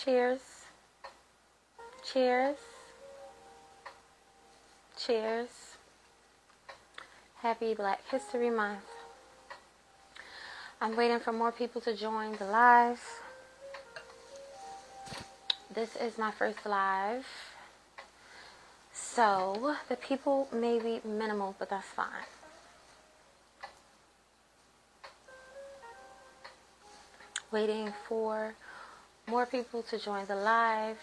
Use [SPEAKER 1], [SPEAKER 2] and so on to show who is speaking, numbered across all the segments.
[SPEAKER 1] Cheers. Cheers. Cheers. Happy Black History Month. I'm waiting for more people to join the live. This is my first live. So, the people may be minimal, but that's fine. Waiting for more people to join the live.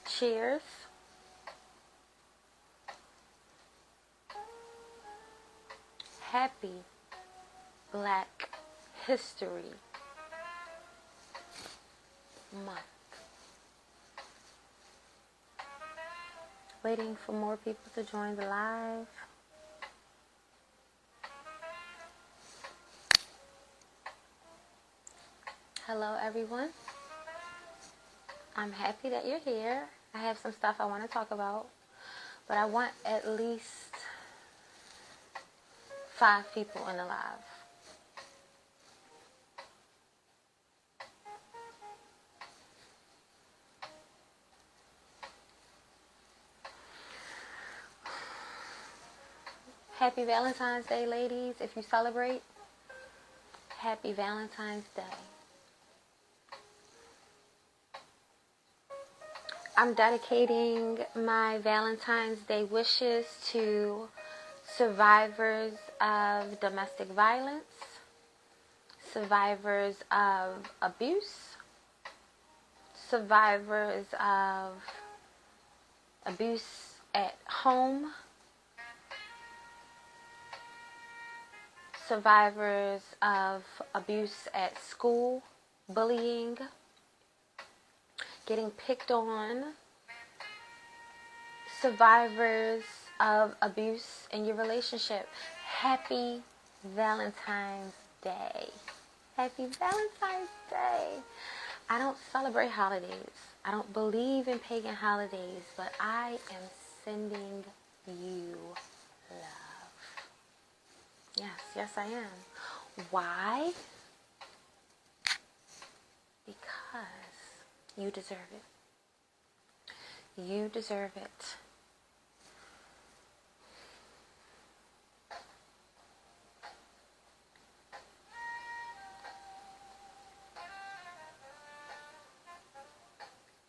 [SPEAKER 1] Cheers. Happy Black History Month. Waiting for more people to join the live. Hello, everyone. I'm happy that you're here. I have some stuff I want to talk about, but I want at least 5 people in the live. Happy Valentine's Day, ladies. If you celebrate, happy Valentine's Day. I'm dedicating my Valentine's Day wishes to survivors of domestic violence, survivors of abuse, survivors of abuse at home, survivors of abuse at school, bullying, getting picked on, survivors of abuse in your relationship. Happy Valentine's Day. Happy Valentine's Day. I don't celebrate holidays. I don't believe in pagan holidays, but I am sending you love. Yes, I am. Why? Because you deserve it. You deserve it.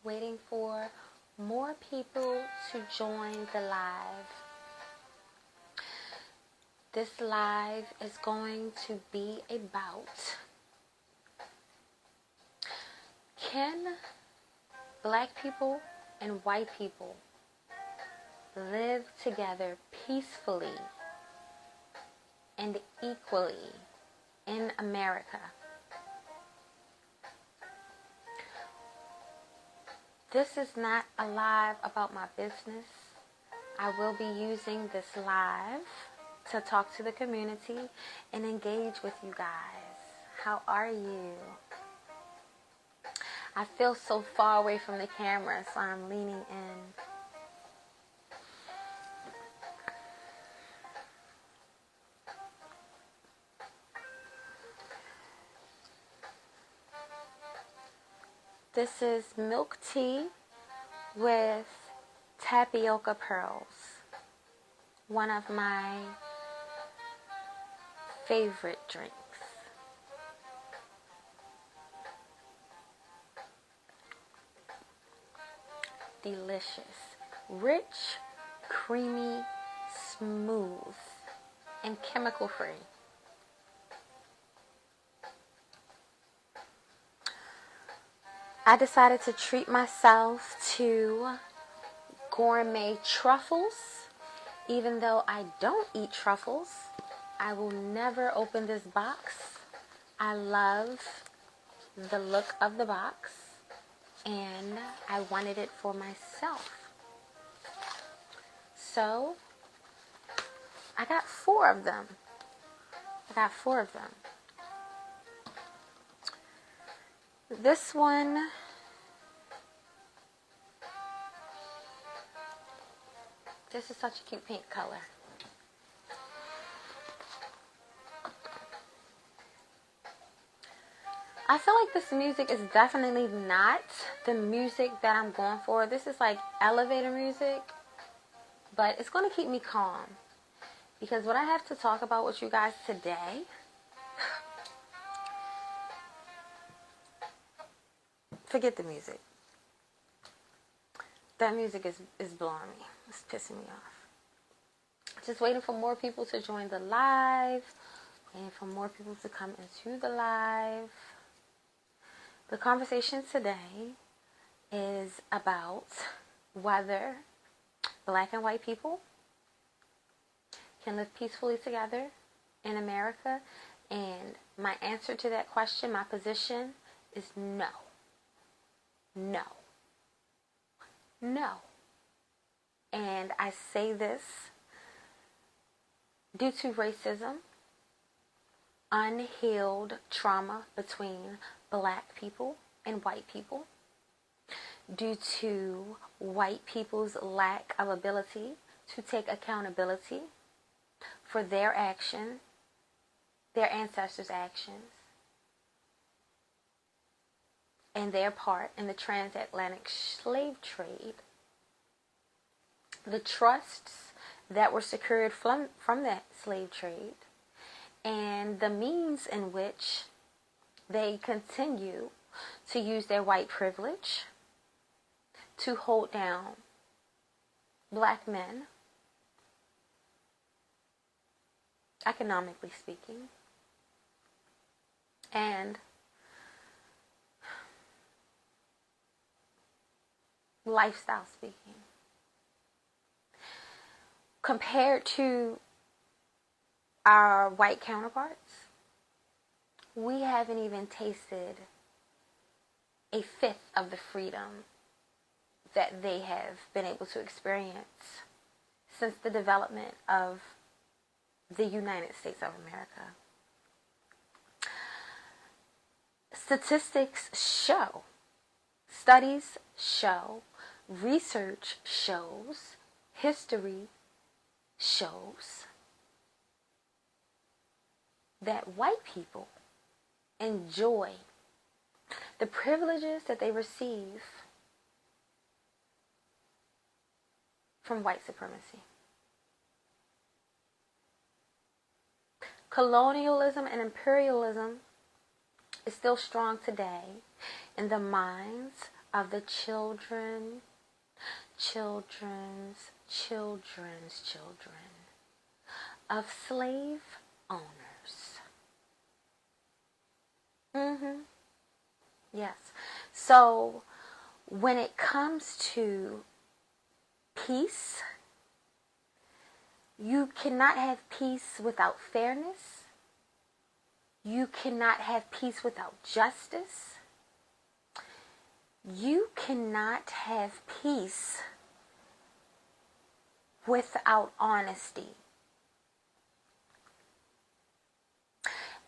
[SPEAKER 1] Waiting for more people to join the live. This live is going to be about, can Black people and white people live together peacefully and equally in America? This is not a live about my business. I will be using this live to talk to the community and engage with you guys. How are you? I feel so far away from the camera, so I'm leaning in. This is milk tea with tapioca pearls. One of my favorite drinks. Delicious. Rich, creamy, smooth, and chemical free. I decided to treat myself to gourmet truffles. Even though I don't eat truffles, I will never open this box. I love the look of the box, and I wanted it for myself. So, I got 4 of them. This one, this is such a cute pink color. I feel like this music is definitely not the music that I'm going for. This is like elevator music, but it's going to keep me calm. Because what I have to talk about with you guys today, forget the music. That music is blowing me. It's pissing me off. Just waiting for more people to join the live. Waiting for more people to come into the live. The conversation today is about whether black and white people can live peacefully together in America. And my answer to that question, my position, is no. No. No. And I say this due to racism, unhealed trauma between black people and white people, due to white people's lack of ability to take accountability for their action, their ancestors' actions, and their part in the transatlantic slave trade, the trusts that were secured from that slave trade, and the means in which they continue to use their white privilege to hold down black men, economically speaking, and lifestyle speaking. Compared to our white counterparts, we haven't even tasted a fifth of the freedom that they have been able to experience since the development of the United States of America. Statistics show, studies show, research shows, history shows that white people enjoy the privileges that they receive from white supremacy. Colonialism and imperialism is still strong today in the minds of the children's children of slave owners. Yes. So when it comes to peace, you cannot have peace without fairness. You cannot have peace without justice. You cannot have peace without honesty.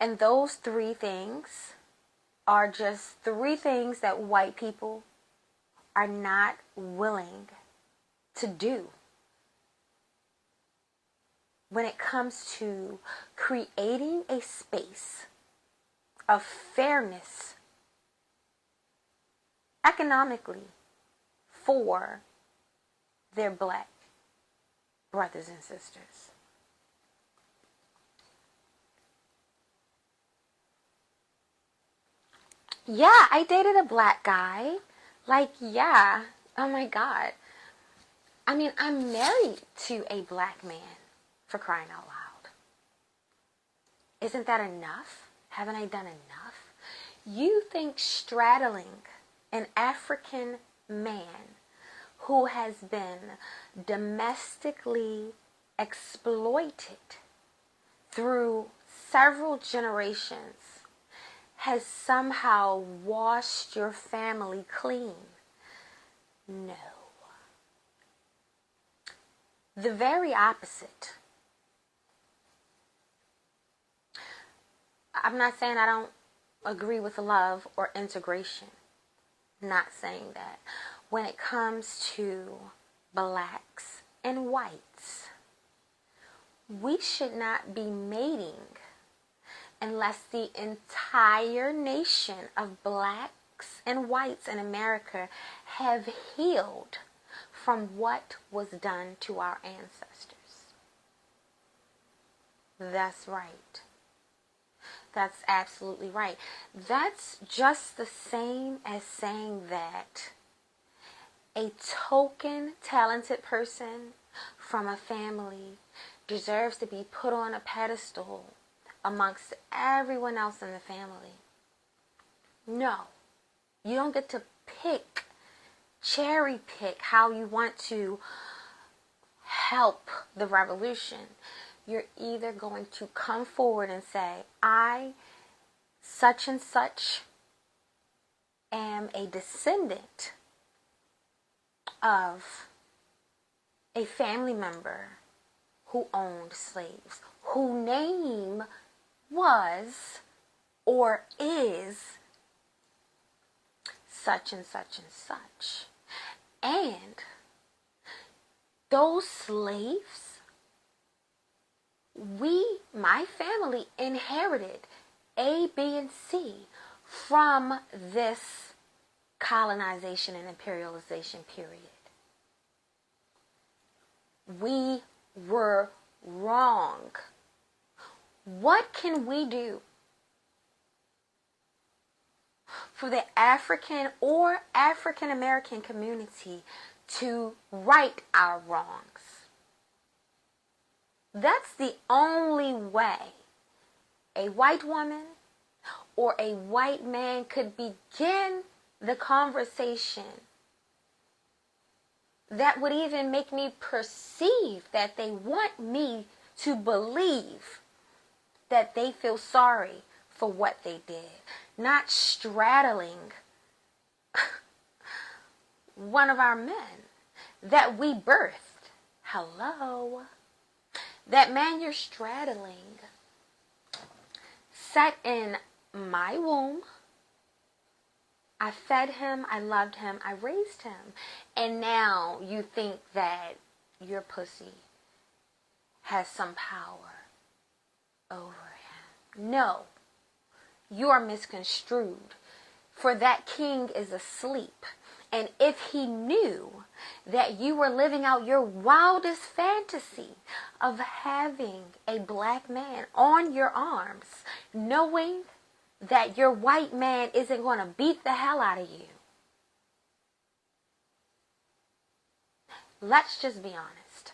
[SPEAKER 1] And those three things are just three things that white people are not willing to do when it comes to creating a space of fairness economically for their black brothers and sisters. Yeah, I dated a black guy. Like, yeah. Oh my God. I mean, I'm married to a black man, for crying out loud. Isn't that enough? Haven't I done enough? You think straddling an African man who has been domestically exploited through several generations has somehow washed your family clean? No. The very opposite. I'm not saying I don't agree with love or integration. Not saying that. When it comes to blacks and whites, we should not be mating unless the entire nation of blacks and whites in America have healed from what was done to our ancestors. That's right. That's absolutely right. That's just the same as saying that a token talented person from a family deserves to be put on a pedestal amongst everyone else in the family. No, you don't get to cherry pick how you want to help the revolution. You're either going to come forward and say, I, such and such, am a descendant of a family member who owned slaves, whose name was or is such and such and such. And those slaves, my family, inherited A, B, and C from this colonization and imperialization period. We were wrong. What can we do for the African or African American community to right our wrongs? That's the only way a white woman or a white man could begin the conversation that would even make me perceive that they want me to believe that they feel sorry for what they did, not straddling one of our men that we birthed. Hello? That man you're straddling sat in my womb. I fed him, I loved him, I raised him. And now you think that your pussy has some power over him. No, you are misconstrued. For that king is asleep. And if he knew that you were living out your wildest fantasy of having a black man on your arms, knowing that your white man isn't going to beat the hell out of you. Let's just be honest.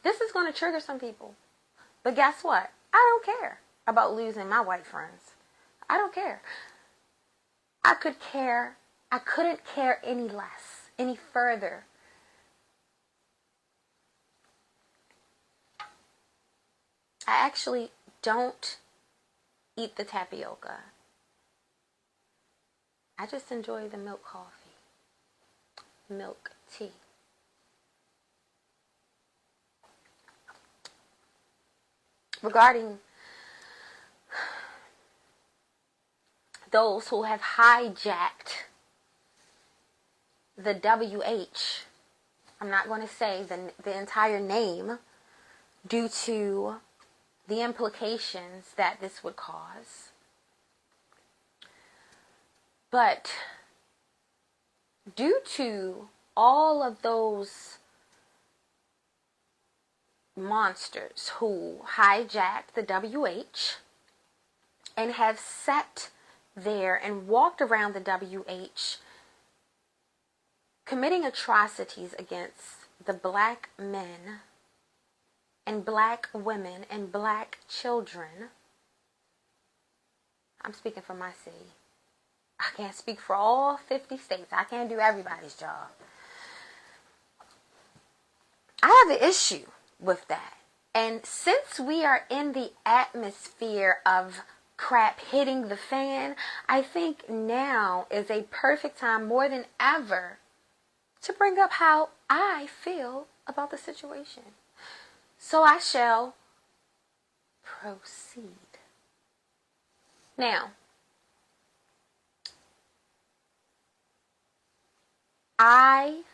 [SPEAKER 1] This is going to trigger some people. But guess what? I don't care about losing my white friends. I don't care. I couldn't care any less, any further. I actually don't eat the tapioca. I just enjoy the milk coffee, milk tea. Regarding those who have hijacked the WH, I'm not going to say the entire name due to the implications that this would cause. But due to all of those monsters who hijacked the WH and have sat there and walked around the WH committing atrocities against the black men and black women and black children. I'm speaking for my city. I can't speak for all 50 states. I can't do everybody's job. I have an issue with that. And since we are in the atmosphere of crap hitting the fan, I think now is a perfect time more than ever to bring up how I feel about the situation. So I shall proceed. Now, ICE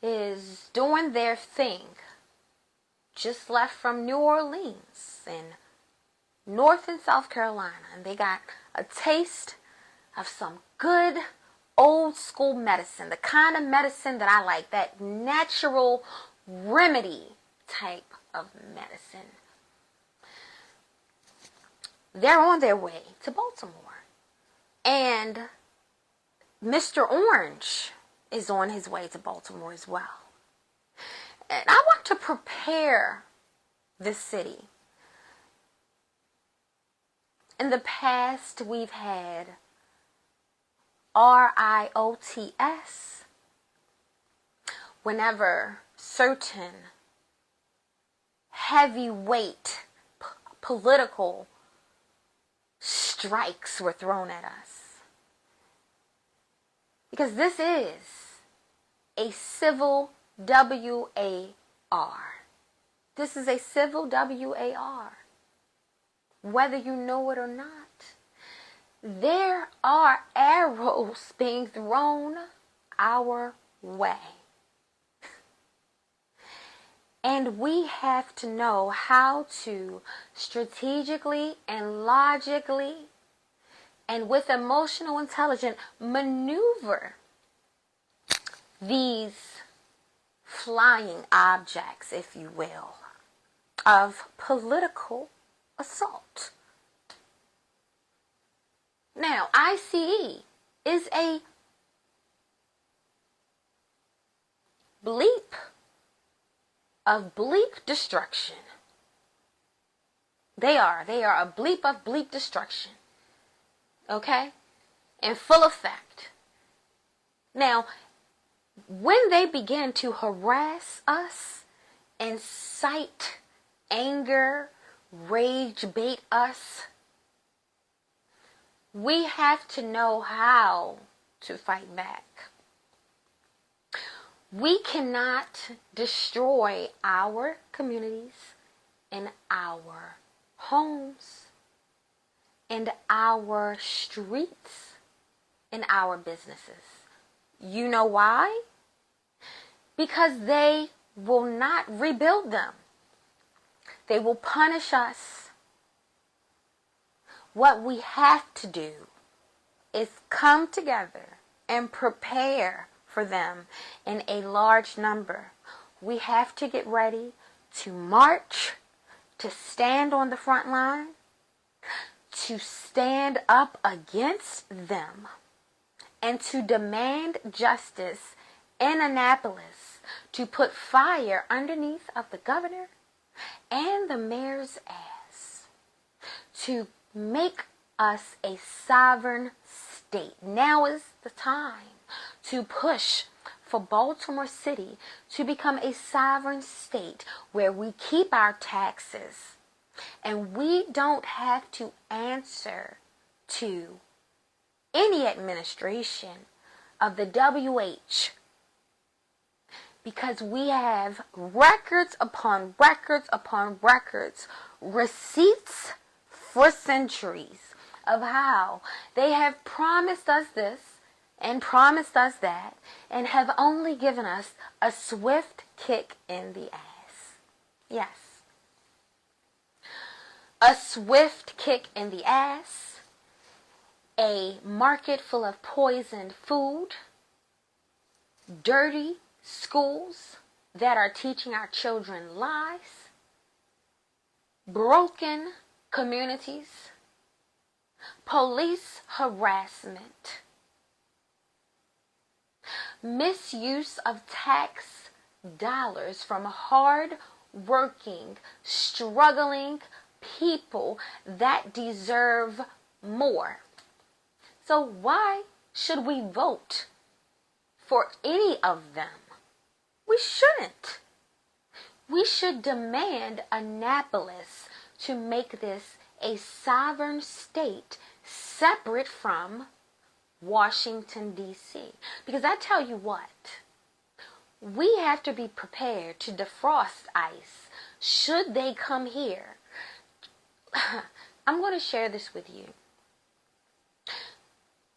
[SPEAKER 1] is doing their thing just left from New Orleans and North and South Carolina, and they got a taste of some good old school medicine, the kind of medicine that I like, that natural remedy type of medicine. They're on their way to Baltimore, and Mr. Orange is on his way to Baltimore as well. And I want to prepare this city. In the past, we've had RIOTS whenever certain heavyweight political strikes were thrown at us. Because this is a civil WAR. This is a civil WAR. Whether you know it or not. There are arrows being thrown our way. And we have to know how to strategically and logically and with emotional intelligence maneuver these flying objects, if you will, of political assault. Now, ICE is a bleep of bleep destruction. They are a bleep of bleep destruction. Okay? In full effect. Now, when they begin to harass us, incite anger, rage bait us, we have to know how to fight back. We cannot destroy our communities and our homes and our streets and our businesses. You know why? Because they will not rebuild them. They will punish us. What we have to do is come together and prepare for them in a large number. We have to get ready to march, to stand on the front line, to stand up against them, and to demand justice in Annapolis, to put fire underneath of the governor and the mayor's ass, to make us a sovereign state. Now is the time to push for Baltimore City to become a sovereign state where we keep our taxes and we don't have to answer to any administration of the WH, because we have records upon records upon records, receipts for centuries of how they have promised us this and promised us that and have only given us a swift kick in the ass. Yes. A swift kick in the ass, a market full of poisoned food, dirty schools that are teaching our children lies, broken communities, police harassment, misuse of tax dollars from hard-working, struggling people that deserve more. So why should we vote for any of them? We shouldn't. We should demand Annapolis to make this a sovereign state separate from Washington, D.C. Because I tell you what, we have to be prepared to defrost ICE should they come here. I'm going to share this with you.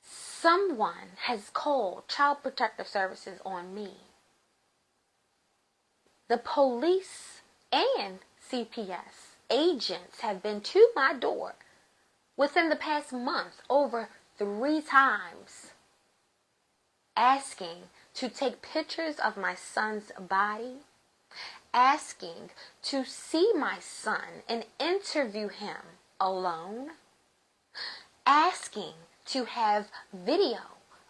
[SPEAKER 1] Someone has called Child Protective Services on me. The police and CPS agents have been to my door within the past month over 3 times asking to take pictures of my son's body, asking to see my son and interview him alone, asking to have video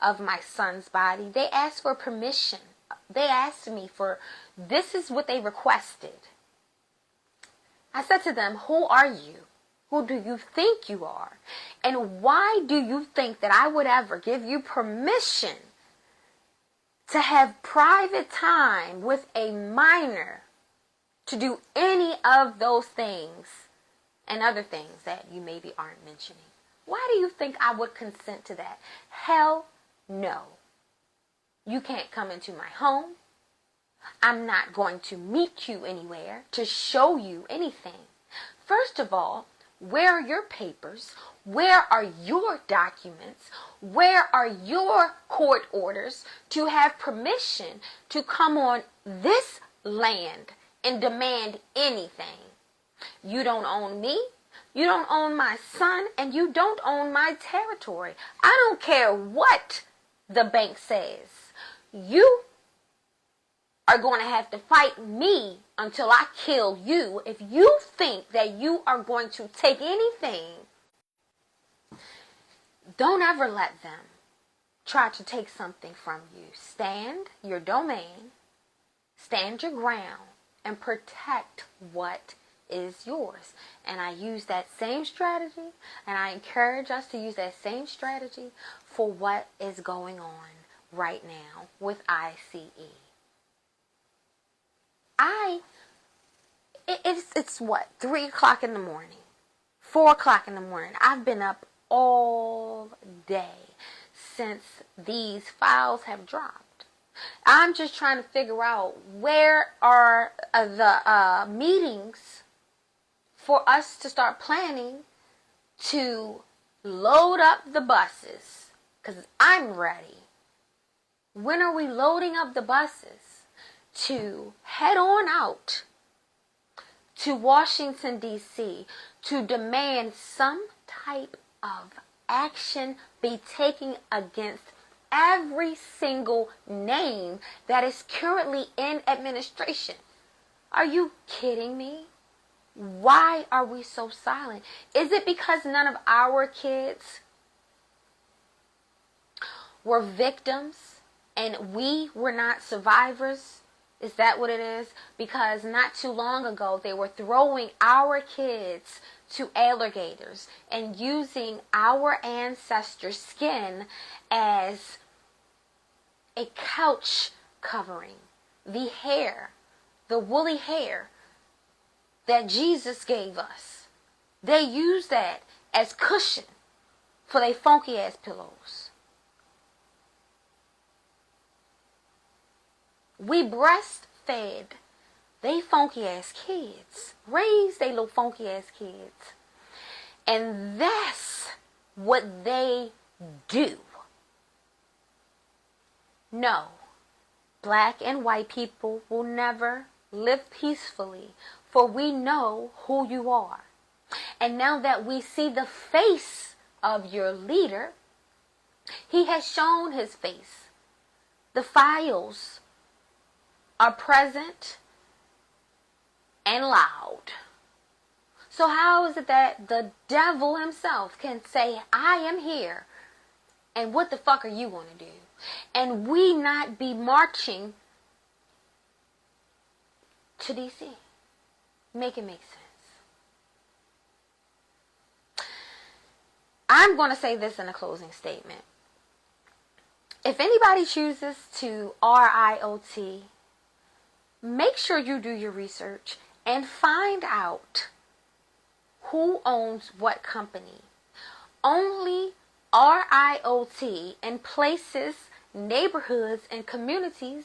[SPEAKER 1] of my son's body. They asked for permission. They asked me for, this is what they requested. I said to them, who are you? Who do you think you are? And why do you think that I would ever give you permission to have private time with a minor to do any of those things and other things that you maybe aren't mentioning? Why do you think I would consent to that? Hell no. You can't come into my home. I'm not going to meet you anywhere to show you anything. First of all, where are your papers? Where are your documents? Where are your court orders to have permission to come on this land and demand anything? You don't own me. You don't own my son, and you don't own my territory. I don't care what the bank says. You are going to have to fight me until I kill you if you think that you are going to take anything. Don't ever let them try to take something from you. Stand your domain, stand your ground, and protect what is yours. And I use that same strategy, and I encourage us to use that same strategy for what is going on right now with ICE. It's what, 3 o'clock in the morning, 4 o'clock in the morning. I've been up all day since these files have dropped. I'm just trying to figure out where are the meetings for us to start planning to load up the buses, because I'm ready. When are we loading up the buses to head on out to Washington, D.C. to demand some type of action be taken against every single name that is currently in administration? Are you kidding me? Why are we so silent? Is it because none of our kids were victims and we were not survivors? Is that what it is? Because not too long ago, they were throwing our kids to alligators and using our ancestors' skin as a couch covering. The hair, the woolly hair that Jesus gave us, they use that as cushion for their funky ass pillows. We breastfed they funky ass kids, raised they little funky ass kids, and that's what they do. No, black and white people will never live peacefully, for we know who you are. And now that we see the face of your leader, he has shown his face. The files are present and loud. So how is it that the devil himself can say, I am here, and what the fuck are you going to do? And we not be marching to D.C. Make it make sense. I'm going to say this in a closing statement. If anybody chooses to RIOT, make sure you do your research and find out who owns what company. Only RIOT in places, neighborhoods, and communities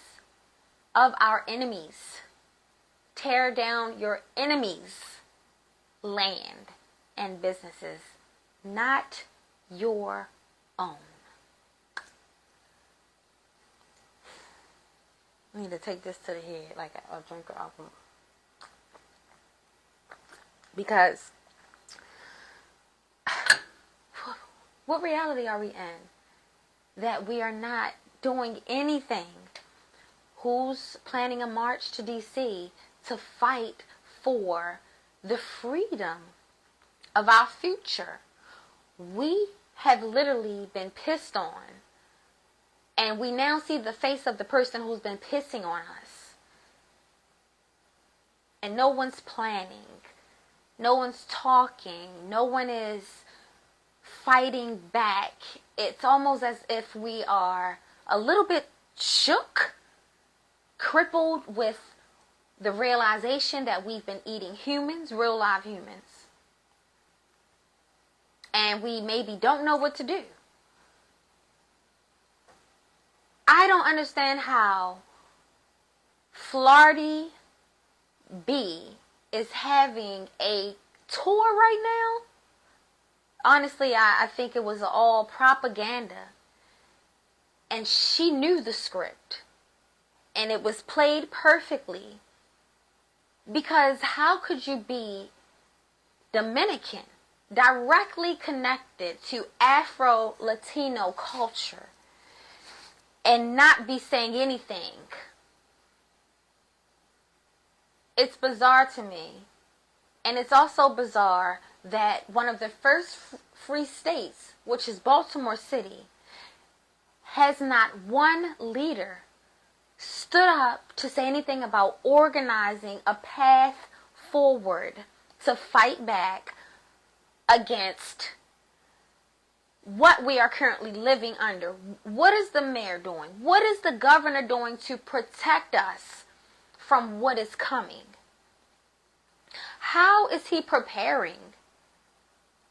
[SPEAKER 1] of our enemies. Tear down your enemies' land and businesses, not your own. I need to take this to the head like a drink of alcohol. Because what reality are we in that we are not doing anything? Who's planning a march to DC to fight for the freedom of our future? We have literally been pissed on, and we now see the face of the person who's been pissing on us. And no one's planning, no one's talking, no one is fighting back. It's almost as if we are a little bit shook, crippled with the realization that we've been eating humans, real live humans. And we maybe don't know what to do. I don't understand how Flardy B is having a tour right now. Honestly, I think it was all propaganda. And she knew the script. And it was played perfectly. Because how could you be Dominican, directly connected to Afro-Latino culture, and not be saying anything? It's bizarre to me. And it's also bizarre that one of the first free states, which is Baltimore City, has not one leader stood up to say anything about organizing a path forward to fight back against what we are currently living under. What is the mayor doing? What is the governor doing to protect us from what is coming? How is he preparing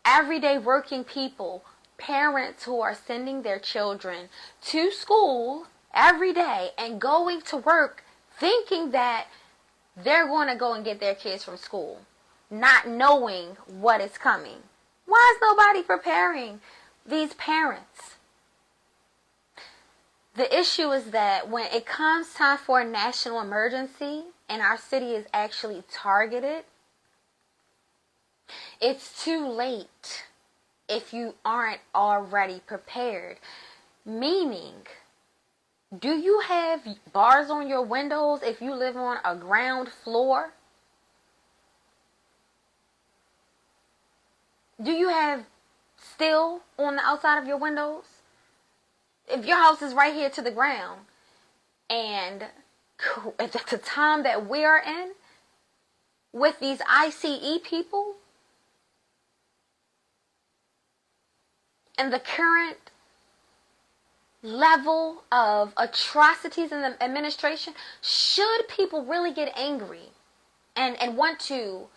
[SPEAKER 1] everyday working people, parents who are sending their children to school every day and going to work thinking that they're going to go and get their kids from school, not knowing what is coming? Why is nobody preparing these parents? The issue is that when it comes time for a national emergency and our city is actually targeted, it's too late if you aren't already prepared. Meaning, do you have bars on your windows if you live on a ground floor? Do you have steel on the outside of your windows? If your house is right here to the ground, and at the time that we are in, with these ICE people, and the current level of atrocities in the administration, should people really get angry and want to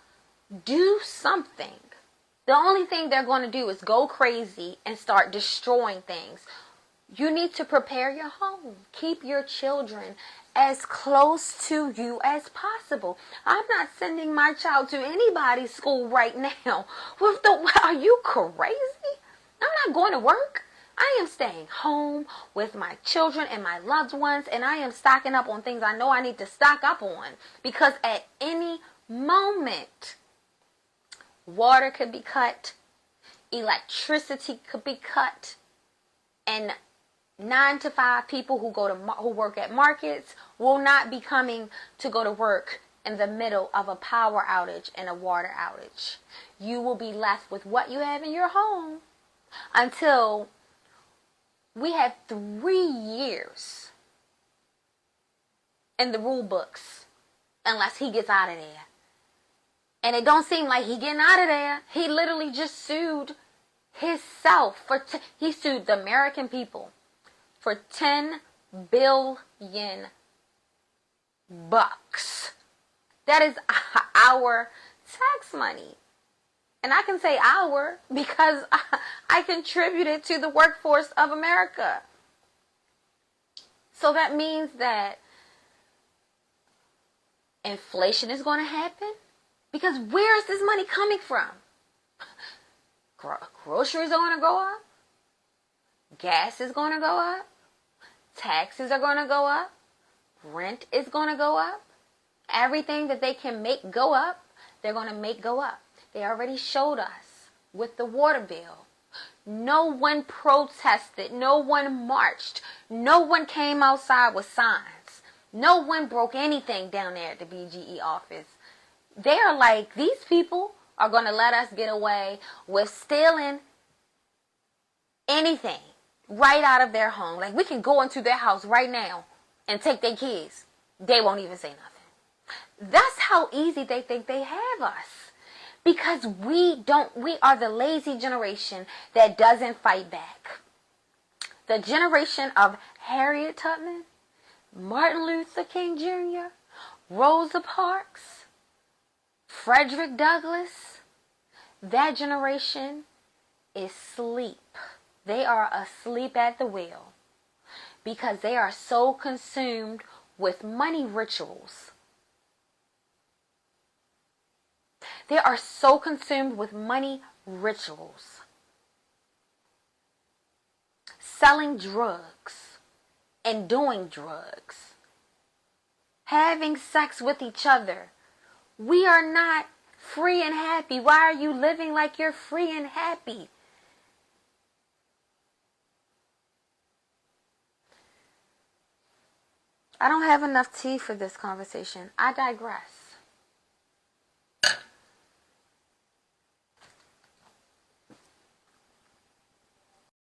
[SPEAKER 1] do something, the only thing they're going to do is go crazy and start destroying things. You need to prepare your home. Keep your children as close to you as possible. I'm not sending my child to anybody's school right now. Are you crazy? I'm not going to work. I am staying home with my children and my loved ones, and I am stocking up on things I know I need to stock up on, because at any moment, water could be cut, electricity could be cut, and 9 to 5 people who work at markets will not be coming to go to work in the middle of a power outage and a water outage. You will be left with what you have in your home until we have 3 years in the rule books, unless he gets out of there. And it don't seem like he getting out of there. He literally just sued himself he sued the American people for $10 billion. That is our tax money. And I can say our because I contributed to the workforce of America. So that means that inflation is going to happen. Because where is this money coming from? Groceries are going to go up. Gas is going to go up. Taxes are going to go up. Rent is going to go up. Everything that they can make go up, they're going to make go up. They already showed us with the water bill. No one protested. No one marched. No one came outside with signs. No one broke anything down there at the BGE office. They're like, these people are going to let us get away with stealing anything right out of their home. Like, we can go into their house right now and take their kids. They won't even say nothing. That's how easy they think they have us. Because we are the lazy generation that doesn't fight back. The generation of Harriet Tubman, Martin Luther King Jr., Rosa Parks, Frederick Douglass, that generation is asleep. They are asleep at the wheel because they are so consumed with money rituals. They are so consumed with money rituals. Selling drugs and doing drugs. Having sex with each other. We are not free and happy. Why are you living like you're free and happy? I don't have enough tea for this conversation. I digress.